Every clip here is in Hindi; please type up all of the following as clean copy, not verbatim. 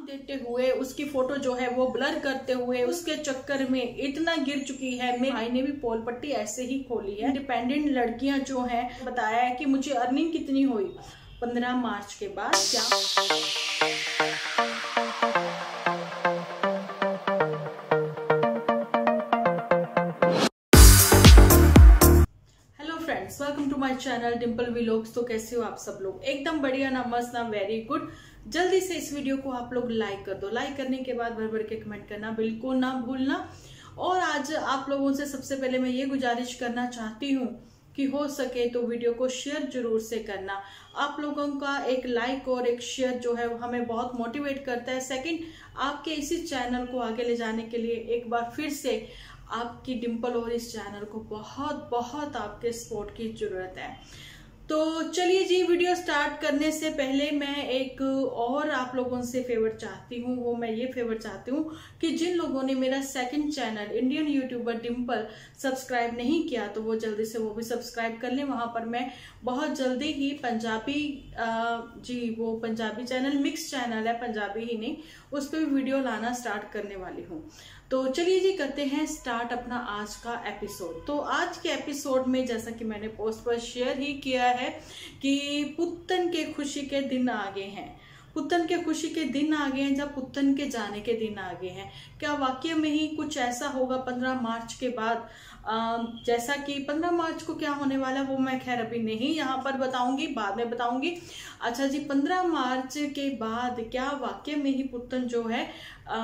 देते हुए उसकी फोटो जो है वो ब्लर करते हुए उसके चक्कर में इतना गिर चुकी है। मेरे भाई ने भी पोल पट्टी ऐसे ही खोली है। इंडिपेंडेंट लड़कियां जो हैं बताया है कि मुझे अर्निंग कितनी हुई 15 मार्च के बाद। क्या welcome to my channel Dimple vlogs. तो कैसे हो आप सब लोग? एकदम बढ़िया ना, मस्त ना, वेरी गुड। जल्दी से इस वीडियो को आप लोग लाइक कर दो। लाइक करने के बाद भर भर के कमेंट करना बिल्कुल ना भूलना। और आज आप लोगों से सबसे पहले मैं ये गुजारिश करना चाहती हूँ कि हो सके तो वीडियो को शेयर जरूर से करना। आप लोगों का एक लाइक और एक शेयर जो है वो हमें बहुत मोटिवेट करता है। सेकंड, आपके इसी चैनल को आगे ले जाने के लिए एक बार फिर से आपकी डिम्पल और इस चैनल को बहुत बहुत आपके सपोर्ट की जरूरत है। तो चलिए जी, वीडियो स्टार्ट करने से पहले मैं एक और आप लोगों से फेवर चाहती हूँ। वो मैं ये फेवर चाहती हूँ कि जिन लोगों ने मेरा second channel Indian YouTuber Dimple subscribe नहीं किया तो वो जल्दी से वो भी सब्सक्राइब कर लें। वहां पर मैं बहुत जल्दी ही पंजाबी वो पंजाबी चैनल, मिक्स चैनल है, पंजाबी ही नहीं, उस पर भी वीडियो लाना स्टार्ट करने वाली हूँ। तो चलिए जी, करते हैं स्टार्ट अपना आज का एपिसोड। तो आज के एपिसोड में जैसा कि मैंने पोस्ट पर शेयर ही किया है कि पुत्तन के खुशी के दिन आ गए हैं। पुत्तन के खुशी के दिन आ गए हैं, जब पुत्तन के जाने के दिन आ गए हैं। क्या वाकई में ही कुछ ऐसा होगा 15 मार्च के बाद? जैसा कि 15 मार्च को क्या होने वाला है वो मैं खैर अभी नहीं यहाँ पर बताऊंगी, बाद में बताऊंगी। अच्छा जी, 15 मार्च के बाद क्या वाकई में ही पुत्तन जो है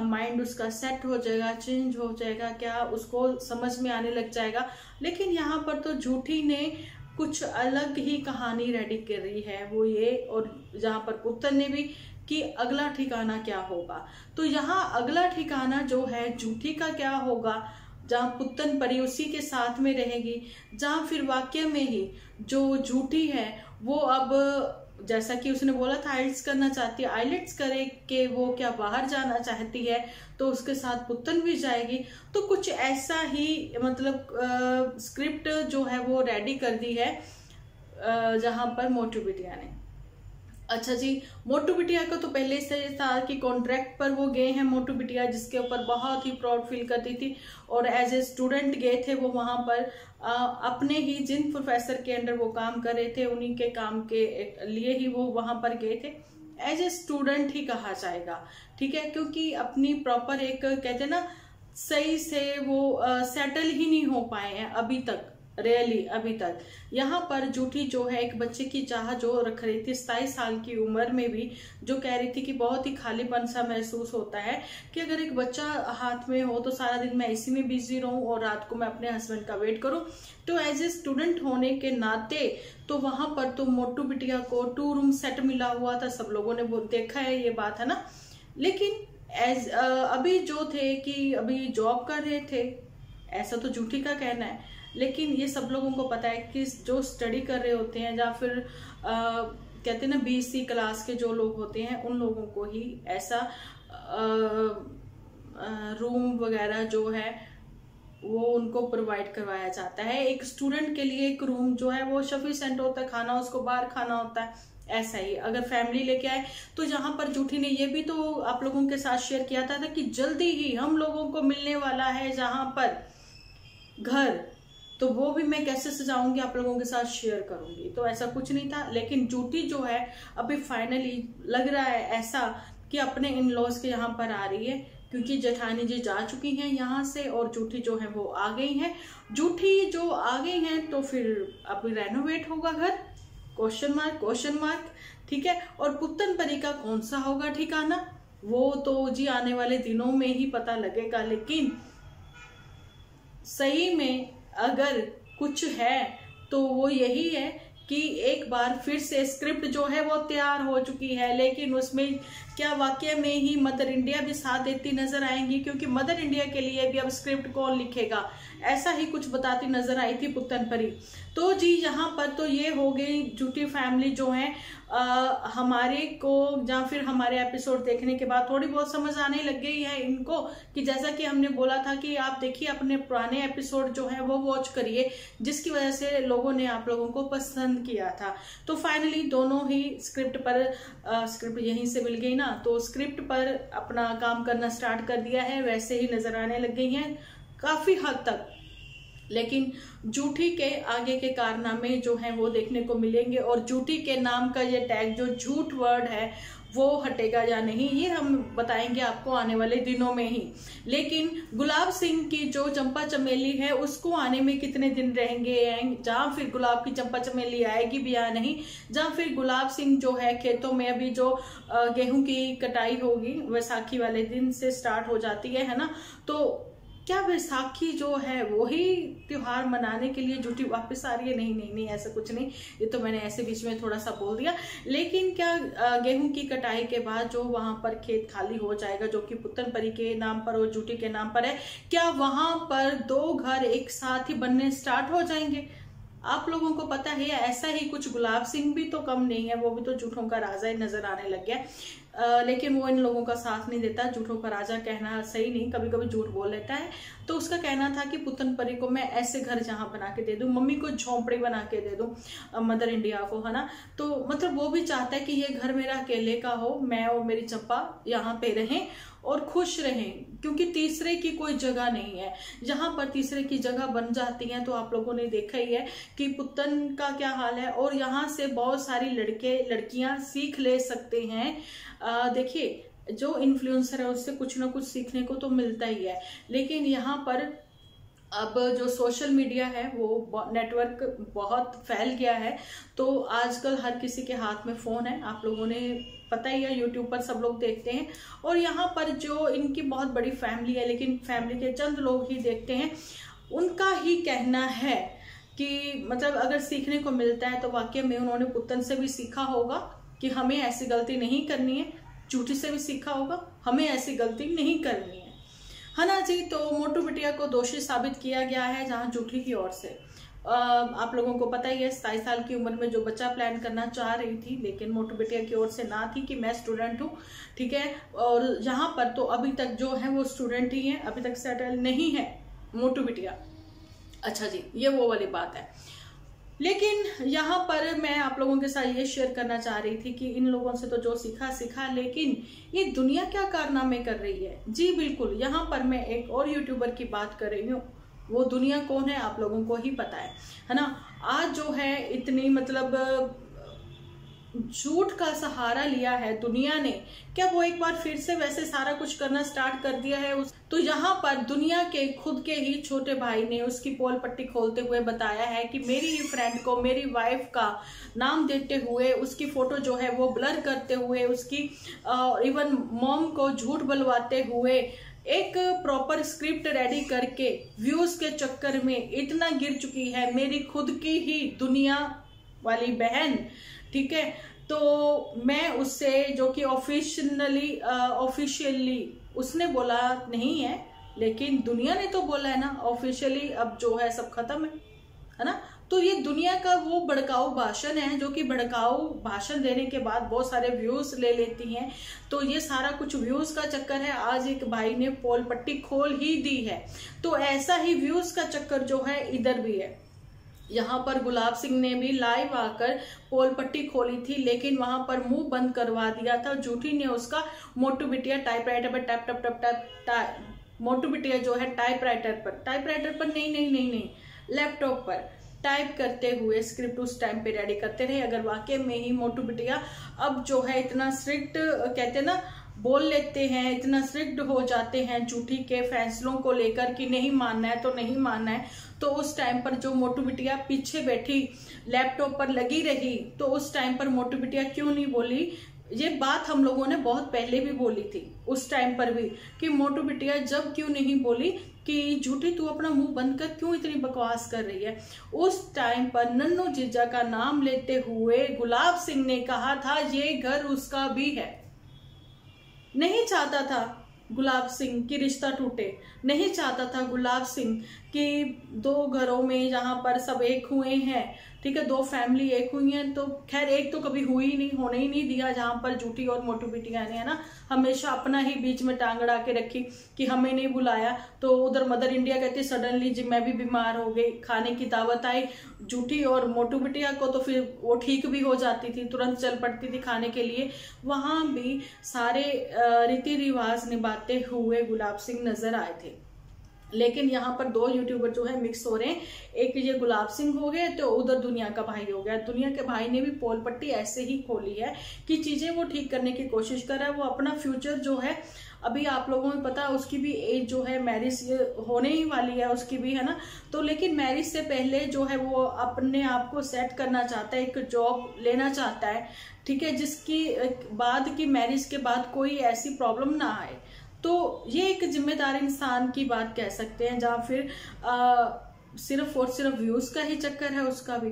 माइंड उसका सेट हो जाएगा, चेंज हो जाएगा, क्या उसको समझ में आने लग जाएगा? लेकिन यहाँ पर तो झूठी ने कुछ अलग ही कहानी रेडी कर रही है, वो ये, और जहाँ पर पुत्तन ने भी कि अगला ठिकाना क्या होगा। तो यहाँ अगला ठिकाना जो है झूठी का क्या होगा, जहाँ पुत्तन परी उसी के साथ में रहेगी, जहाँ फिर वाकई में ही जो झूठी है वो अब जैसा कि उसने बोला था आइल्स करना चाहती है, आइलेट्स करे कि वो क्या बाहर जाना चाहती है, तो उसके साथ पुत्तन भी जाएगी। तो कुछ ऐसा ही मतलब स्क्रिप्ट जो है वो रेडी कर दी है जहां पर मोटू बिटिया ने। अच्छा जी, मोटू बिटिया को तो पहले से था कि कॉन्ट्रैक्ट पर वो गए हैं मोटू बिटिया, जिसके ऊपर बहुत ही प्राउड फील करती थी। और एज ए स्टूडेंट गए थे वो वहां पर अपने ही जिन प्रोफेसर के अंडर वो काम कर रहे थे उन्हीं के काम के लिए ही वो वहां पर गए थे। एज ए स्टूडेंट ही कहा जाएगा, ठीक है, क्योंकि अपनी प्रॉपर एक कहते हैं ना सही से वो सेटल ही नहीं हो पाए हैं अभी तक, रियली अभी तक। यहाँ पर झूठी जो है एक बच्चे की चाह जो रख रही थी 27 साल की उम्र में भी, जो कह रही थी कि बहुत ही खालीपन सा महसूस होता है कि अगर एक बच्चा हाथ में हो तो सारा दिन मैं इसी में बिजी रहूं और रात को मैं अपने हस्बैंड का वेट करूं। तो एज ए स्टूडेंट होने के नाते तो वहां पर तो मोटू बिटिया को 2 रूम सेट मिला हुआ था, सब लोगों ने देखा है, ये बात है ना। लेकिन एज अभी जो थे कि अभी जॉब कर रहे थे, ऐसा तो झूठी का कहना है। लेकिन ये सब लोगों को पता है कि जो स्टडी कर रहे होते हैं या फिर कहते हैं ना BC क्लास के जो लोग होते हैं उन लोगों को ही ऐसा रूम वगैरह जो है वो उनको प्रोवाइड करवाया जाता है। एक स्टूडेंट के लिए एक रूम जो है वो सफिशिएंट होता है, खाना उसको बाहर खाना होता है। ऐसा ही अगर फैमिली लेके आए तो यहाँ पर झूठी ने ये भी तो आप लोगों के साथ शेयर किया था कि जल्दी ही हम लोगों को मिलने वाला है जहां पर घर, तो वो भी मैं कैसे सजाऊंगी आप लोगों के साथ शेयर करूंगी। तो ऐसा कुछ नहीं था। लेकिन झूठी जो है अभी फाइनली लग रहा है ऐसा कि अपने इन लॉज के यहाँ पर आ रही है, क्योंकि जेठानी जी जा चुकी हैं यहाँ से और झूठी जो है वो आ गई हैं। झूठी जो आ गई हैं तो फिर अभी रेनोवेट होगा घर, क्वेश्चन मार्क, ठीक है। और पुत्तन परी का कौन सा होगा ठिकाना वो तो जी आने वाले दिनों में ही पता लगेगा। लेकिन सही में अगर कुछ है तो वो यही है कि एक बार फिर से स्क्रिप्ट जो है वो तैयार हो चुकी है। लेकिन उसमें क्या वाकई में ही मदर इंडिया भी साथ देती नजर आएंगी, क्योंकि मदर इंडिया के लिए भी अब स्क्रिप्ट कौन लिखेगा, ऐसा ही कुछ बताती नजर आई थी पुत्तन परी। तो जी यहाँ पर तो ये हो गई झूठी फैमिली जो है हमारे को या फिर हमारे एपिसोड देखने के बाद थोड़ी बहुत समझ आने लग गई है इनको, कि जैसा कि हमने बोला था कि आप देखिए अपने पुराने एपिसोड जो है वो वॉच करिए, जिसकी वजह से लोगों ने आप लोगों को पसंद किया था। तो फाइनली दोनों ही स्क्रिप्ट पर स्क्रिप्ट यहीं से मिल गई ना, ना, तो स्क्रिप्ट पर अपना काम करना स्टार्ट कर दिया है, वैसे ही नजर आने लग गई हैं काफी हद तक। लेकिन जूठी के आगे के कारनामे जो हैं वो देखने को मिलेंगे, और जूठी के नाम का ये टैग जो झूठ वर्ड है वो हटेगा या नहीं, ये हम बताएंगे आपको आने वाले दिनों में ही। लेकिन गुलाब सिंह की जो चंपा चमेली है उसको आने में कितने दिन रहेंगे, जहां फिर गुलाब की चंपा चमेली आएगी भी या नहीं, जहां फिर गुलाब सिंह जो है खेतों में अभी जो गेहूं की कटाई होगी वैसाखी वाले दिन से स्टार्ट हो जाती है ना, तो क्या वैसाखी जो है वही त्योहार मनाने के लिए जूठी वापस आ रही है? नहीं नहीं नहीं, ऐसा कुछ नहीं, ये तो मैंने ऐसे बीच में थोड़ा सा बोल दिया। लेकिन क्या गेहूं की कटाई के बाद जो वहां पर खेत खाली हो जाएगा जो कि पुत्तनपरी के नाम पर और जूठी के नाम पर है, क्या वहां पर 2 घर एक साथ ही बनने स्टार्ट हो जाएंगे? आप लोगों को पता है ऐसा ही कुछ गुलाब सिंह भी तो कम नहीं है, वो भी तो झूठों का राजा ही नजर आने लग गया। लेकिन वो इन लोगों का साथ नहीं देता। झूठों का राजा कहना सही नहीं, कभी कभी झूठ बोल लेता है। तो उसका कहना था कि पुत्तनपरी को मैं ऐसे घर जहां बना के दे दूं, मम्मी को झोंपड़ी बना के दे दूं, मदर इंडिया को, है ना। तो मतलब वो भी चाहता है कि ये घर मेरा अकेले का हो, मैं और मेरी चंपा यहाँ पे रहें और खुश रहें, क्योंकि तीसरे की कोई जगह नहीं है। जहां पर तीसरे की जगह बन जाती है तो आप लोगों ने देखा ही है कि पुत्तन का क्या हाल है, और यहाँ से बहुत सारी लड़कियां सीख ले सकते हैं। देखिए जो इन्फ्लुएंसर है उससे कुछ ना कुछ सीखने को तो मिलता ही है, लेकिन यहाँ पर अब जो सोशल मीडिया है वो नेटवर्क बहुत फैल गया है, तो आजकल हर किसी के हाथ में फोन है, आप लोगों ने पता ही है, यूट्यूब पर सब लोग देखते हैं। और यहाँ पर जो इनकी बहुत बड़ी फैमिली है, लेकिन फैमिली के चंद लोग ही देखते हैं, उनका ही कहना है कि मतलब अगर सीखने को मिलता है तो वाकई में उन्होंने पुत्तन से भी सीखा होगा कि हमें ऐसी गलती नहीं करनी है, झूठी से भी सीखा होगा हमें ऐसी गलती नहीं करनी है ना जी। तो मोटू बिटिया को दोषी साबित किया गया है जहां झूठी की ओर से। आप लोगों को पता ही है 27 साल की उम्र में जो बच्चा प्लान करना चाह रही थी, लेकिन मोटू बिटिया की ओर से ना थी कि मैं स्टूडेंट हूँ, ठीक है। और यहाँ पर तो अभी तक जो है वो स्टूडेंट ही है, अभी तक सेटल नहीं है मोटू बिटिया। अच्छा जी, ये वो वाली बात है। लेकिन यहाँ पर मैं आप लोगों के साथ ये शेयर करना चाह रही थी कि इन लोगों से तो जो सीखा, लेकिन ये दुनिया क्या कारनामे कर रही है। जी बिल्कुल, यहाँ पर मैं एक और यूट्यूबर की बात कर रही हूँ। वो दुनिया कौन है आप लोगों को ही पता है ना। आज जो है इतनी मतलब झूठ का सहारा लिया है दुनिया ने, क्या वो एक बार फिर से वैसे सारा कुछ करना स्टार्ट कर दिया है? तो यहाँ पर दुनिया के खुद के ही छोटे भाई ने उसकी पोल पट्टी खोलते हुए बताया है कि मेरी ही फ्रेंड को मेरी वाइफ का नाम देते हुए, उसकी फोटो जो है वो ब्लर करते हुए, उसकी इवन मॉम को झूठ बुलवाते हुए एक प्रॉपर स्क्रिप्ट रेडी करके व्यूज के चक्कर में इतना गिर चुकी है मेरी खुद की ही दुनिया वाली बहन, ठीक है। तो मैं उससे, जो कि ऑफिशियली उसने बोला नहीं है, लेकिन दुनिया ने तो बोला है ना ऑफिशियली, अब जो है सब खत्म है ना। तो ये दुनिया का वो भड़काऊ भाषण है, जो कि भड़काऊ भाषण देने के बाद बहुत सारे व्यूज ले लेती हैं। तो ये सारा कुछ व्यूज का चक्कर है। आज एक भाई ने पोल पट्टी खोल ही दी है, तो ऐसा ही व्यूज का चक्कर जो है इधर भी है। यहाँ पर गुलाब सिंह ने भी लाइव आकर पोल पट्टी खोली थी, लेकिन वहां पर मुंह बंद करवा दिया था। झूठी ने उसका मोटू बिटिया टाइपराइटर पर टैप टैप टैप टैप, मोटू बिटिया जो है टाइपराइटर पर नहीं, लैपटॉप पर टाइप करते हुए स्क्रिप्ट उस टाइम पे रेडी करते रहे। अगर वाकई में ही मोटू बिटिया अब जो है इतना स्ट्रिक्ट, कहते ना, बोल लेते हैं, इतना स्ट्रिक्ट हो जाते हैं झूठी के फैसलों को लेकर कि नहीं मानना है तो नहीं मानना है, तो उस टाइम पर जो मोटू बिटिया पीछे बैठी लैपटॉप पर लगी रही, तो उस टाइम पर मोटू बिटिया क्यों नहीं बोली? ये बात हम लोगों ने बहुत पहले भी बोली थी, उस टाइम पर भी, कि मोटू बिटिया जब क्यों नहीं बोली कि झूठी तू अपना मुंह बंद कर, क्यों इतनी बकवास कर रही है। उस टाइम पर नन्नू जीजा का नाम लेते हुए गुलाब सिंह ने कहा था ये घर उसका भी है। नहीं चाहता था गुलाब सिंह की रिश्ता टूटे, नहीं चाहता था गुलाब सिंह कि 2 घरों में जहां पर सब एक हुए हैं ठीक है, 2 फैमिली एक हुई है, तो खैर एक तो कभी हुई नहीं, होने ही नहीं दिया, जहां पर झूठी और मोटू बिटिया ने, है ना, हमेशा अपना ही बीच में टांग अड़ा के रखी कि हमें नहीं बुलाया। तो उधर मदर इंडिया कहती सडनली जी मैं भी बीमार हो गई, खाने की दावत आई झूठी और मोटू बिटिया को, तो फिर वो ठीक भी हो जाती थी, तुरंत चल पड़ती थी खाने के लिए। वहां भी सारे रीति रिवाज निभाते हुए गुलाब सिंह नजर आए थे। लेकिन यहाँ पर 2 यूट्यूबर जो है मिक्स हो रहे हैं, एक ये गुलाब सिंह हो गए तो उधर दुनिया का भाई हो गया। दुनिया के भाई ने भी पोल पट्टी ऐसे ही खोली है कि चीजें वो ठीक करने की कोशिश कर रहा है। वो अपना फ्यूचर जो है, अभी आप लोगों में पता है उसकी भी एज जो है, मैरिज होने ही वाली है उसकी भी, है ना। तो लेकिन मैरिज से पहले जो है वो अपने आप को सेट करना चाहता है, एक जॉब लेना चाहता है, ठीक है, जिसकी बाद की मैरिज के बाद कोई ऐसी प्रॉब्लम ना आए। तो ये एक जिम्मेदार इंसान की बात कह सकते हैं, जहां फिर सिर्फ और सिर्फ व्यूज का ही चक्कर है उसका भी।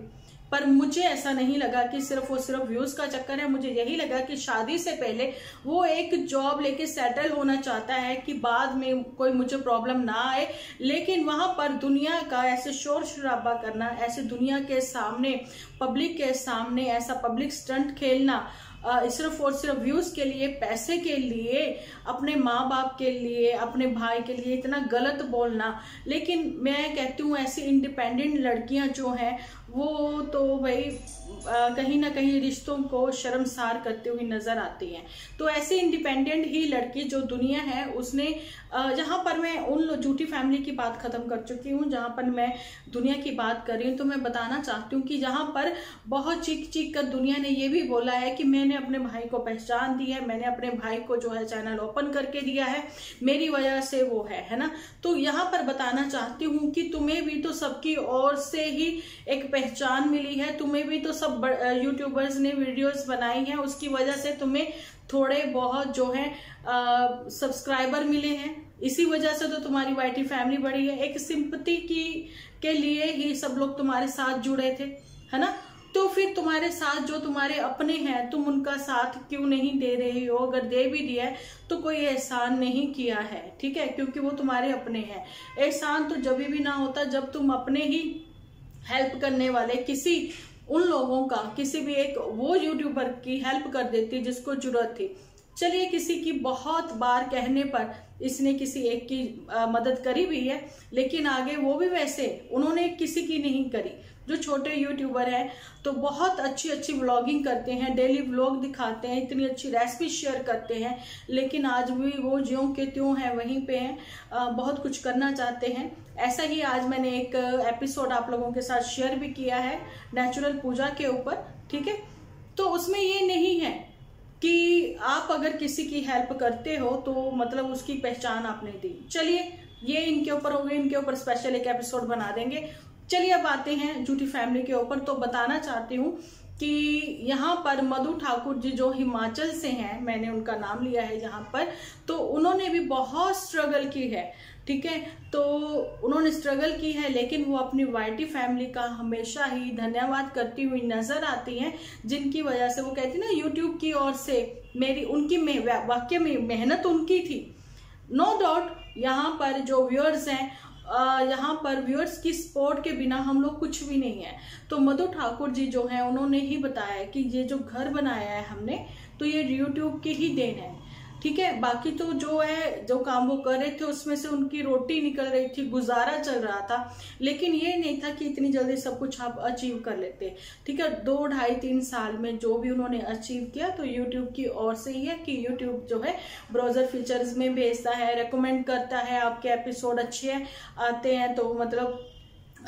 पर मुझे ऐसा नहीं लगा कि सिर्फ और सिर्फ व्यूज का चक्कर है, मुझे यही लगा कि शादी से पहले वो एक जॉब लेके सेटल होना चाहता है कि बाद में कोई मुझे प्रॉब्लम ना आए। लेकिन वहां पर दुनिया का ऐसे शोर शराबा करना, ऐसे दुनिया के सामने, पब्लिक के सामने ऐसा पब्लिक स्टंट खेलना, सिर्फ और सिर्फ व्यूज के लिए, पैसे के लिए, अपने माँ बाप के लिए, अपने भाई के लिए इतना गलत बोलना। लेकिन मैं कहती हूँ ऐसी इंडिपेंडेंट लड़कियां जो हैं वो तो भाई कहीं ना कहीं रिश्तों को शर्मसार करती हुई नजर आती हैं। तो ऐसी इंडिपेंडेंट ही लड़की जो दुनिया है उसने, जहां पर मैं उन झूठी फैमिली की बात खत्म कर चुकी हूँ, जहां पर मैं दुनिया की बात कर रही हूँ, तो मैं बताना चाहती हूँ कि जहां पर बहुत चीख चीख कर दुनिया ने ये भी बोला है कि मैंने अपने भाई को पहचान दी है, मैंने अपने भाई को जो है चैनल ओपन करके दिया है, मेरी वजह से वो है ना। तो यहाँ पर बताना चाहती हूँ कि तुम्हें भी तो सबकी ओर से ही एक पहचान मिली है, तुम्हें भी तो सब यूट्यूबर्स ने वीडियोस बनाई हैं, उसकी वजह से तुम्हें थोड़े बहुत जो है सब्सक्राइबर मिले हैं, इसी वजह से तो तुम्हारी वाईटी फैमिली बढ़ी है। एक सिंपैथी के लिए ही सब लोग तुम्हारे साथ जुड़े थे, है ना। तो फिर तुम्हारे साथ जो तुम्हारे अपने हैं, तुम उनका साथ क्यों नहीं दे रही हो? अगर दे भी दिया है तो कोई एहसान नहीं किया है, ठीक है, क्योंकि वो तुम्हारे अपने हैं। एहसान तो जब भी ना होता जब तुम अपने ही हेल्प करने वाले किसी उन लोगों का, किसी भी एक वो यूट्यूबर की हेल्प कर देती जिसको जरूरत थी। चलिए किसी की बहुत बार कहने पर इसने किसी एक की मदद करी भी है, लेकिन आगे वो भी वैसे उन्होंने किसी की नहीं करी। जो छोटे यूट्यूबर हैं तो बहुत अच्छी अच्छी व्लॉगिंग करते हैं, डेली व्लॉग दिखाते हैं, इतनी अच्छी रेसिपी शेयर करते हैं, लेकिन आज भी वो ज्यों के त्यों हैं, वहीं पे हैं, बहुत कुछ करना चाहते हैं। ऐसा ही आज मैंने एक एपिसोड आप लोगों के साथ शेयर भी किया है नेचुरल पूजा के ऊपर, ठीक है। तो उसमें ये नहीं है कि आप अगर किसी की हेल्प करते हो तो मतलब उसकी पहचान आपने दी। चलिए ये इनके ऊपर हो गए, इनके ऊपर स्पेशल एक एपिसोड बना देंगे। चलिए अब आते हैं झूठी फैमिली के ऊपर। तो बताना चाहती हूँ कि यहाँ पर मधु ठाकुर जी जो हिमाचल से हैं, मैंने उनका नाम लिया है यहाँ पर, तो उन्होंने भी बहुत स्ट्रगल की है, ठीक है। तो उन्होंने स्ट्रगल की है, लेकिन वो अपनी वाईटी फैमिली का हमेशा ही धन्यवाद करती हुई नजर आती हैं, जिनकी वजह से वो कहती ना यूट्यूब की ओर से मेरी उनकी वाकई में मेहनत उनकी थी, नो डाउट। यहाँ पर जो व्यूअर्स हैं, यहाँ पर व्यूअर्स की सपोर्ट के बिना हम लोग कुछ भी नहीं है। तो मधु ठाकुर जी जो है उन्होंने ही बताया कि ये जो घर बनाया है हमने, तो ये यूट्यूब की ही देन है, ठीक है। बाकी तो जो है जो काम वो कर रहे थे उसमें से उनकी रोटी निकल रही थी, गुजारा चल रहा था, लेकिन ये नहीं था कि इतनी जल्दी सब कुछ आप अचीव कर लेते, ठीक है। 2, 2.5, 3 साल में जो भी उन्होंने अचीव किया तो यूट्यूब की ओर से ही है कि यूट्यूब जो है ब्राउजर फीचर्स में भेजता है, रेकमेंड करता है, आपके एपिसोड अच्छे आते हैं तो मतलब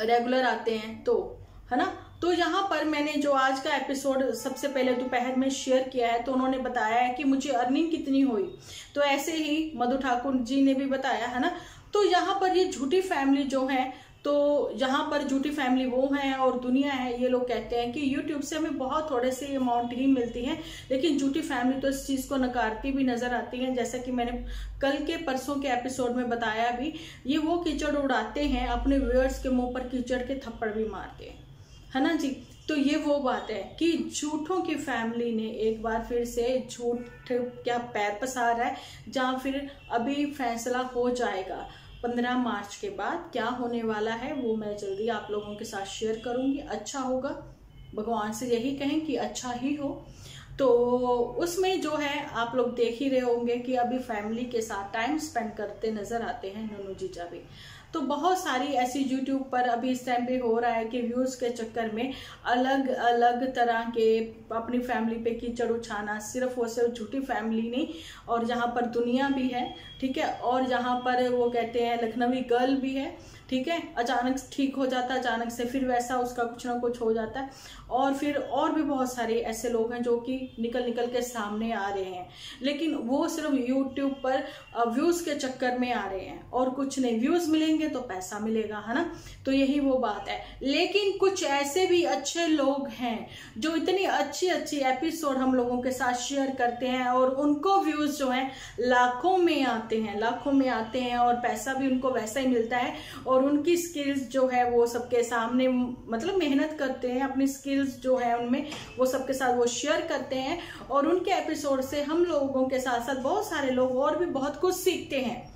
रेगुलर आते हैं, तो है ना। तो यहाँ पर मैंने जो आज का एपिसोड सबसे पहले दोपहर में शेयर किया है, तो उन्होंने बताया है कि मुझे अर्निंग कितनी हुई, तो ऐसे ही मधु ठाकुर जी ने भी बताया, है ना। तो यहाँ पर ये झूठी फैमिली जो है, तो यहाँ पर झूठी फैमिली वो है और दुनिया है, ये लोग कहते हैं कि यूट्यूब से हमें बहुत थोड़े से अमाउंट ही मिलती है, लेकिन झूठी फैमिली तो इस चीज को नकारती भी नजर आती है। जैसा कि मैंने कल के परसों के एपिसोड में बताया भी, ये वो कीचड़ उड़ाते हैं, अपने व्यूअर्स के मुंह पर कीचड़ के थप्पड़ भी मारते हैं, है ना जी। तो ये वो बात है कि झूठों की फैमिली ने एक बार फिर से झूठ क्या पैर पसार है, जहां फिर अभी फैसला हो जाएगा। 15 मार्च के बाद क्या होने वाला है वो मैं जल्दी आप लोगों के साथ शेयर करूंगी। अच्छा होगा, भगवान से यही कहें कि अच्छा ही हो। तो उसमें जो है आप लोग देख ही रहे होंगे कि अभी फैमिली के साथ टाइम स्पेंड करते नजर आते हैं नन्नू जीजा भी। तो बहुत सारी ऐसी यूट्यूब पर अभी इस टाइम पे हो रहा है कि व्यूज के चक्कर में अलग अलग तरह के अपनी फैमिली पे कीचड़ उछाना, सिर्फ वो सिर्फ झूठी फैमिली नहीं, और जहाँ पर दुनिया भी है, ठीक है, और जहाँ पर वो कहते हैं लखनवी गर्ल भी है, ठीक है, अचानक ठीक हो जाता है, अचानक से फिर वैसा उसका कुछ ना कुछ हो जाता है। और फिर और भी बहुत सारे ऐसे लोग हैं जो कि निकल निकल के सामने आ रहे हैं, लेकिन वो सिर्फ यूट्यूब पर व्यूज के चक्कर में आ रहे हैं और कुछ नहीं। व्यूज मिलेंगे तो पैसा मिलेगा, है ना, तो यही वो बात है। लेकिन कुछ ऐसे भी अच्छे लोग हैं जो इतनी अच्छी अच्छी एपिसोड हम लोगों के साथ शेयर करते हैं और उनको व्यूज जो है लाखों में आते हैं, लाखों में आते हैं, और पैसा भी उनको वैसा ही मिलता है। और उनकी स्किल्स जो है वो सबके सामने, मतलब मेहनत करते हैं, अपनी स्किल्स जो है उनमें वो सबके साथ वो शेयर करते हैं, और उनके एपिसोड से हम लोगों के साथ साथ बहुत सारे लोग और भी बहुत कुछ सीखते हैं।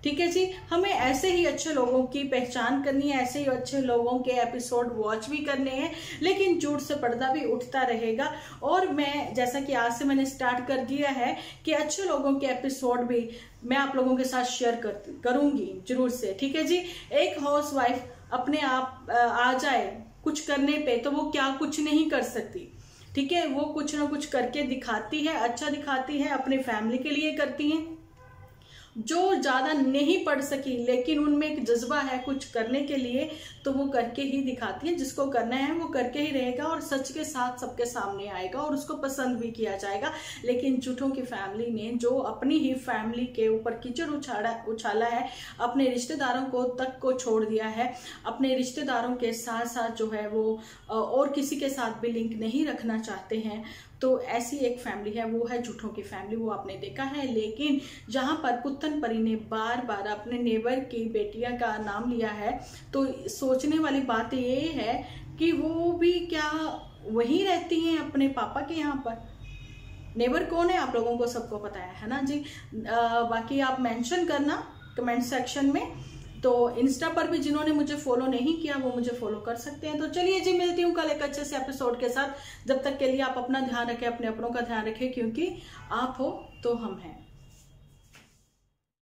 ठीक है जी, हमें ऐसे ही अच्छे लोगों की पहचान करनी है, ऐसे ही अच्छे लोगों के एपिसोड वॉच भी करने हैं, लेकिन झूठ से पर्दा भी उठता रहेगा। और मैं जैसा कि आज से मैंने स्टार्ट कर दिया है कि अच्छे लोगों के एपिसोड भी मैं आप लोगों के साथ शेयर करूंगी जरूर से। ठीक है जी, एक हाउस वाइफ अपने आप आ जाए कुछ करने पे तो वो क्या कुछ नहीं कर सकती, ठीक है, वो कुछ ना कुछ करके दिखाती है, अच्छा दिखाती है, अपने फैमिली के लिए करती है। जो ज्यादा नहीं पढ़ सकी लेकिन उनमें एक जज्बा है कुछ करने के लिए, तो वो करके ही दिखाती है। जिसको करना है वो करके ही रहेगा और सच के साथ सबके सामने आएगा और उसको पसंद भी किया जाएगा। लेकिन झूठों की फैमिली ने जो अपनी ही फैमिली के ऊपर कीचड़ उछाला है, अपने रिश्तेदारों को तक को छोड़ दिया है, अपने रिश्तेदारों के साथ साथ जो है वो और किसी के साथ भी लिंक नहीं रखना चाहते हैं, तो ऐसी एक फैमिली है, वो है झूठों की फैमिली। वो आपने देखा है। लेकिन जहां पर पुत्तन परी ने बार बार अपने नेबर की बेटियां का नाम लिया है, तो सोचने वाली बात ये है कि वो भी क्या वहीं रहती हैं अपने पापा के यहाँ पर। नेबर कौन है आप लोगों को सबको पता है ना जी। बाकी आप मेंशन करना कमेंट सेक्शन में। तो इंस्टा पर भी जिन्होंने मुझे फॉलो नहीं किया वो मुझे फॉलो कर सकते हैं। तो चलिए जी, मिलती हूँ कल एक अच्छे से एपिसोड के साथ। जब तक के लिए आप अपना ध्यान रखें, अपने अपनों का ध्यान रखें, क्योंकि आप हो तो हम हैं।